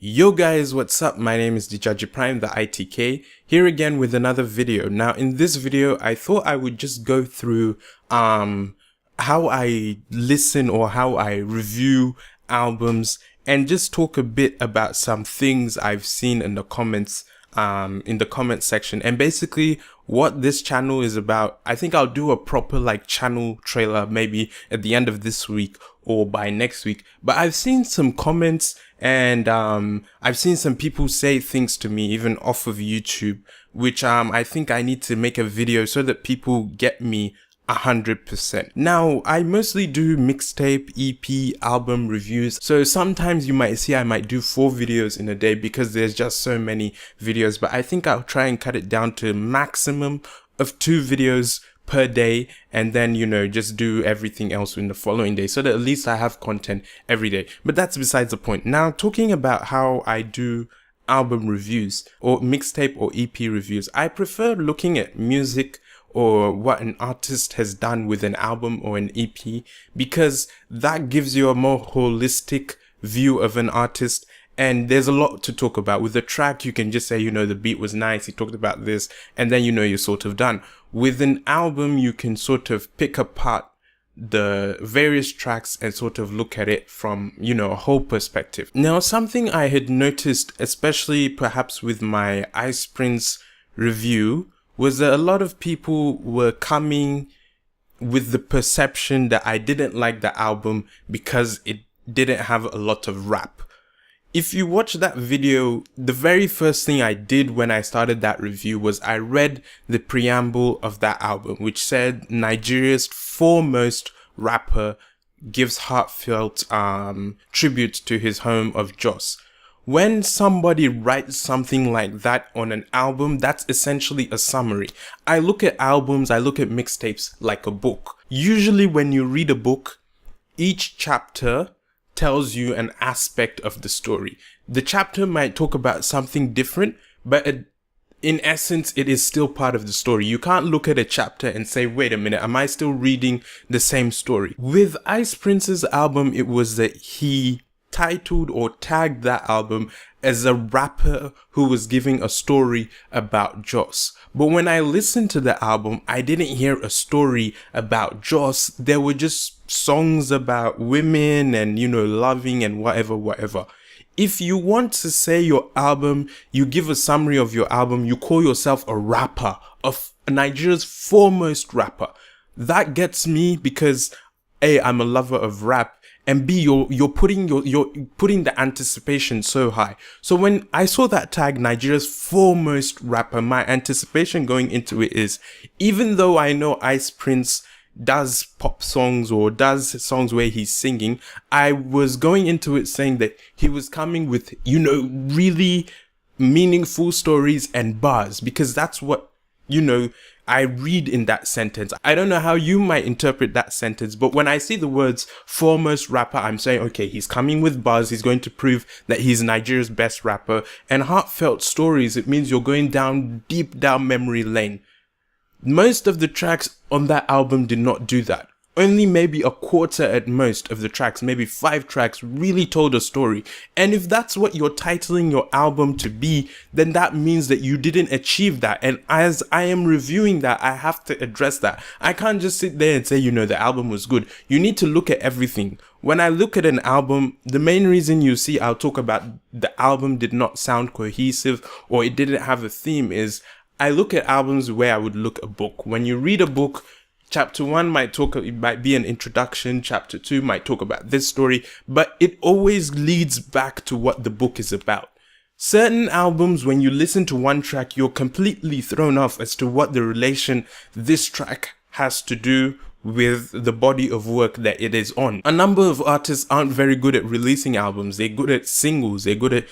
Yo guys, what's up? My name is Dijaji Prime, the ITK, here again with another video. Now in this video, I thought I would just go through how I listen or how I review albums and just talk a bit about some things I've seen in the comments section, and basically what this channel is about. I think I'll do a proper channel trailer maybe at the end of this week or by next week, but I've seen some comments and I've seen some people say things to me even off of YouTube, which I think I need to make a video so that people get me 100%. Now, I mostly do mixtape, EP, album reviews. So sometimes you might see I might do 4 videos in a day because there's just so many videos, but I think I'll try and cut it down to a maximum of 2 videos per day, and then just do everything else in the following day so that at least I have content every day. But that's besides the point. Now, talking about how I do album reviews or mixtape or EP reviews, I prefer looking at music or what an artist has done with an album or an EP, because that gives you a more holistic view of an artist. And there's a lot to talk about. With a track, you can just say, the beat was nice, he talked about this, and then you're sort of done. With an album, you can sort of pick apart the various tracks and sort of look at it from, a whole perspective. Now, something I had noticed, especially perhaps with my Ice Prince review, was that a lot of people were coming with the perception that I didn't like the album because it didn't have a lot of rap. If you watch that video, the very first thing I did when I started that review was I read the preamble of that album, which said Nigeria's foremost rapper gives heartfelt tribute to his home of Jos. When somebody writes something like that on an album, that's essentially a summary. I look at albums, I look at mixtapes like a book. Usually when you read a book, each chapter tells you an aspect of the story. The chapter might talk about something different, but in essence, it is still part of the story. You can't look at a chapter and say, wait a minute, am I still reading the same story? With Ice Prince's album, it was that he titled or tagged that album as a rapper who was giving a story about Jos. But when I listened to the album, I didn't hear a story about Jos. There were just songs about women and, loving and whatever. If you want to say your album, you give a summary of your album, you call yourself a rapper, of Nigeria's foremost rapper. That gets me because A, I'm a lover of rap, and B, you're putting the anticipation so high. So when I saw that tag, Nigeria's foremost rapper, my anticipation going into it is, even though I know Ice Prince does pop songs or does songs where he's singing, I was going into it saying that he was coming with, really meaningful stories and bars, because that's what, I read in that sentence. I don't know how you might interpret that sentence, but when I see the words foremost rapper, I'm saying, okay, he's coming with buzz. He's going to prove that he's Nigeria's best rapper. And heartfelt stories, it means you're going deep down memory lane. Most of the tracks on that album did not do that. Only maybe a quarter at most of the tracks, maybe 5 tracks, really told a story. And if that's what you're titling your album to be, then that means that you didn't achieve that. And as I am reviewing that, I have to address that. I can't just sit there and say, the album was good. You need to look at everything. When I look at an album, the main reason you see I'll talk about the album did not sound cohesive or it didn't have a theme is I look at albums where I would look at a book. When you read a book, Chapter 1 might be an introduction, Chapter 2 might talk about this story, but it always leads back to what the book is about. Certain albums, when you listen to one track, you're completely thrown off as to what the relation this track has to do with the body of work that it is on. A number of artists aren't very good at releasing albums. They're good at singles. They're good at,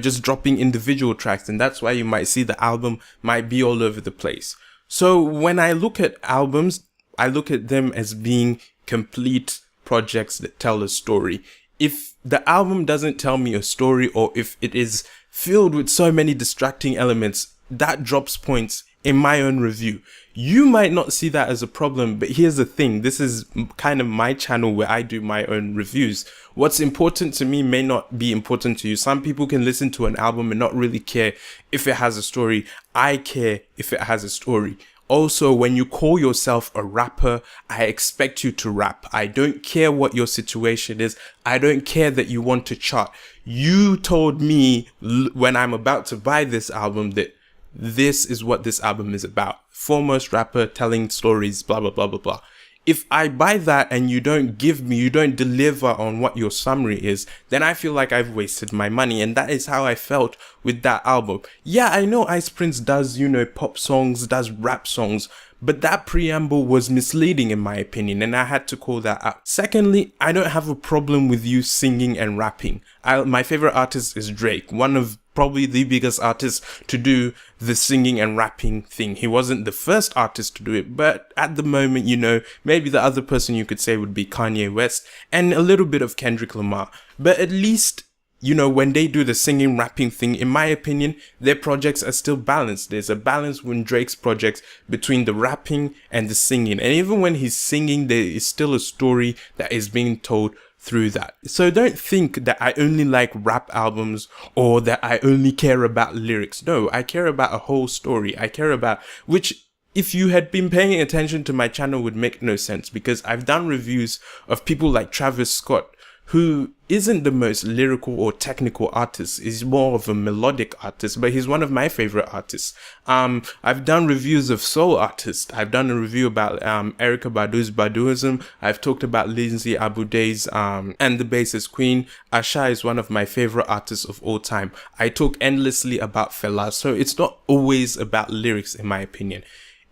just dropping individual tracks, and that's why you might see the album might be all over the place. So when I look at albums, I look at them as being complete projects that tell a story. If the album doesn't tell me a story, or if it is filled with so many distracting elements, that drops points in my own review. You might not see that as a problem, but here's the thing. This is kind of my channel where I do my own reviews. What's important to me may not be important to you. Some people can listen to an album and not really care if it has a story. I care if it has a story. Also, when you call yourself a rapper, I expect you to rap. I don't care what your situation is. I don't care that you want to chart. You told me when I'm about to buy this album that this is what this album is about. Foremost rapper telling stories, blah, blah, blah, blah, blah. If I buy that and you don't deliver on what your summary is, then I feel like I've wasted my money. And that is how I felt with that album. Yeah, I know Ice Prince does, pop songs, does rap songs, but that preamble was misleading in my opinion, and I had to call that out. Secondly, I don't have a problem with you singing and rapping. My favorite artist is Drake, one of probably the biggest artist to do the singing and rapping thing. He wasn't the first artist to do it, but at the moment, maybe the other person you could say would be Kanye West and a little bit of Kendrick Lamar. But at least, when they do the singing rapping thing, in my opinion, their projects are still balanced. There's a balance in Drake's projects between the rapping and the singing. And even when he's singing, there is still a story that is being told through that. So don't think that I only like rap albums or that I only care about lyrics. No, I care about a whole story. I care about, which if you had been paying attention to my channel would make no sense, because I've done reviews of people like Travis Scott, who isn't the most lyrical or technical artist. He's more of a melodic artist, but he's one of my favorite artists. I've done reviews of soul artists. I've done a review about Erykah Badu's Baduizm. I've talked about Lindsay Abude's And the Bassist Queen. Asha is one of my favorite artists of all time. I talk endlessly about Fela, so it's not always about lyrics in my opinion.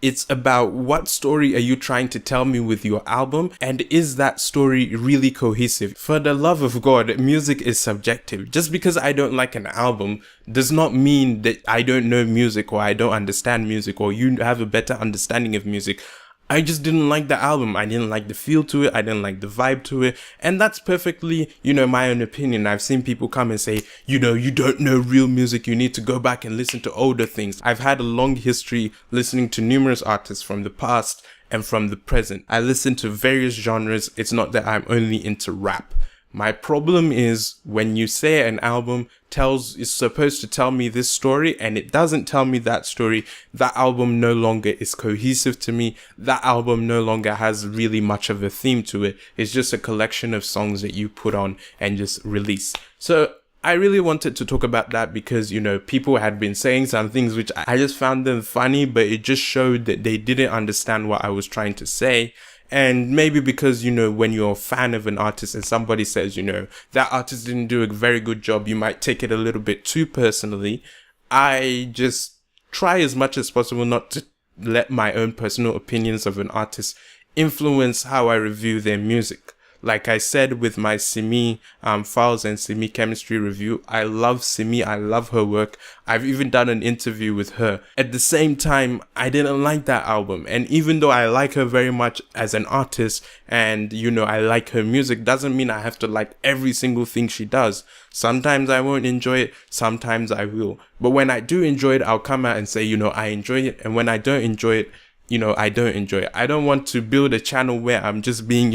It's about what story are you trying to tell me with your album, and is that story really cohesive? For the love of God, music is subjective. Just because I don't like an album does not mean that I don't know music or I don't understand music or you have a better understanding of music. I just didn't like the album. I didn't like the feel to it. I didn't like the vibe to it. And that's perfectly, my own opinion. I've seen people come and say, you don't know real music. You need to go back and listen to older things. I've had a long history listening to numerous artists from the past and from the present. I listen to various genres. It's not that I'm only into rap. My problem is when you say an album is supposed to tell me this story and it doesn't tell me that story, that album no longer is cohesive to me. That album no longer has really much of a theme to it. It's just a collection of songs that you put on and just release. So I really wanted to talk about that because, people had been saying some things which I just found them funny, but it just showed that they didn't understand what I was trying to say. And maybe because, when you're a fan of an artist and somebody says, that artist didn't do a very good job, you might take it a little bit too personally. I just try as much as possible not to let my own personal opinions of an artist influence how I review their music. Like I said with my Simi Files and Simi Chemistry review, I love Simi, I love her work. I've even done an interview with her. At the same time, I didn't like that album. And even though I like her very much as an artist and, I like her music, doesn't mean I have to like every single thing she does. Sometimes I won't enjoy it, sometimes I will. But when I do enjoy it, I'll come out and say, I enjoy it. And when I don't enjoy it, I don't enjoy it. I don't want to build a channel where I'm just being,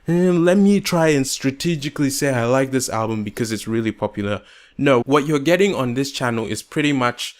let me try and strategically say I like this album because it's really popular. No, what you're getting on this channel is pretty much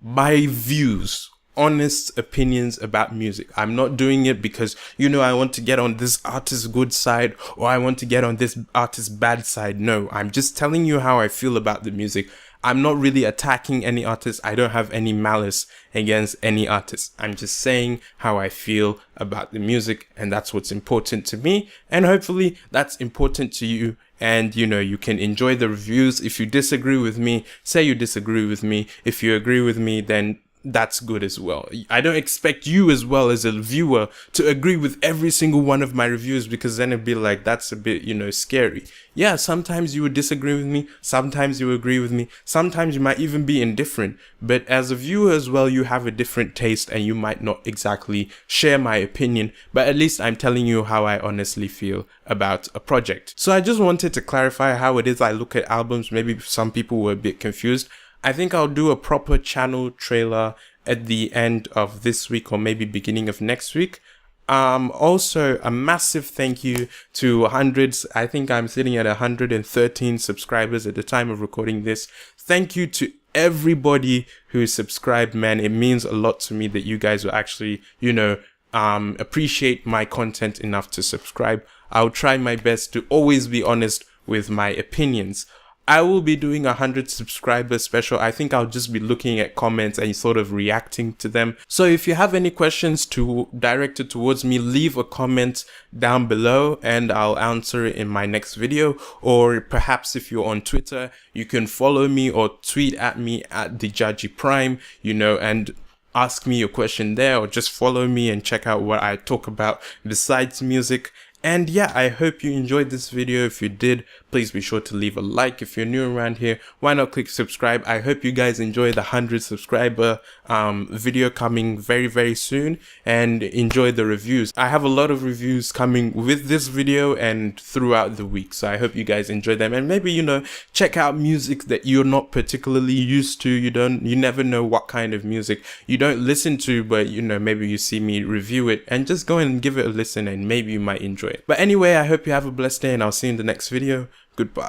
my views, honest opinions about music. I'm not doing it because, I want to get on this artist's good side or I want to get on this artist's bad side. No, I'm just telling you how I feel about the music. I'm not really attacking any artist. I don't have any malice against any artist. I'm just saying how I feel about the music, and that's what's important to me. And hopefully that's important to you. And, you can enjoy the reviews. If you disagree with me, say you disagree with me. If you agree with me, then that's good as well. I don't expect you as well as a viewer to agree with every single one of my reviews, because then it'd be like, that's a bit, scary. Yeah, sometimes you would disagree with me. Sometimes you agree with me. Sometimes you might even be indifferent. But as a viewer as well, you have a different taste and you might not exactly share my opinion. But at least I'm telling you how I honestly feel about a project. So I just wanted to clarify how it is I look at albums. Maybe some people were a bit confused. I think I'll do a proper channel trailer at the end of this week or maybe beginning of next week. Also a massive thank you to hundreds. I think I'm sitting at 113 subscribers at the time of recording this. Thank you to everybody who subscribed, man. It means a lot to me that you guys will actually, appreciate my content enough to subscribe. I'll try my best to always be honest with my opinions. I will be doing 100 subscriber special. I think I'll just be looking at comments and sort of reacting to them. So if you have any questions directed towards me, leave a comment down below and I'll answer it in my next video. Or perhaps if you're on Twitter, you can follow me or tweet at me at DJajiPrime, and ask me your question there, or just follow me and check out what I talk about besides music. And yeah, I hope you enjoyed this video. If you did, please be sure to leave a like. If you're new around here, why not click subscribe? I hope you guys enjoy the 100 subscriber video coming very, very soon, and enjoy the reviews. I have a lot of reviews coming with this video and throughout the week, so I hope you guys enjoy them. And maybe, check out music that you're not particularly used to. You never know what kind of music you don't listen to, but maybe you see me review it, and just go and give it a listen and maybe you might enjoy it. But anyway, I hope you have a blessed day and I'll see you in the next video. Goodbye.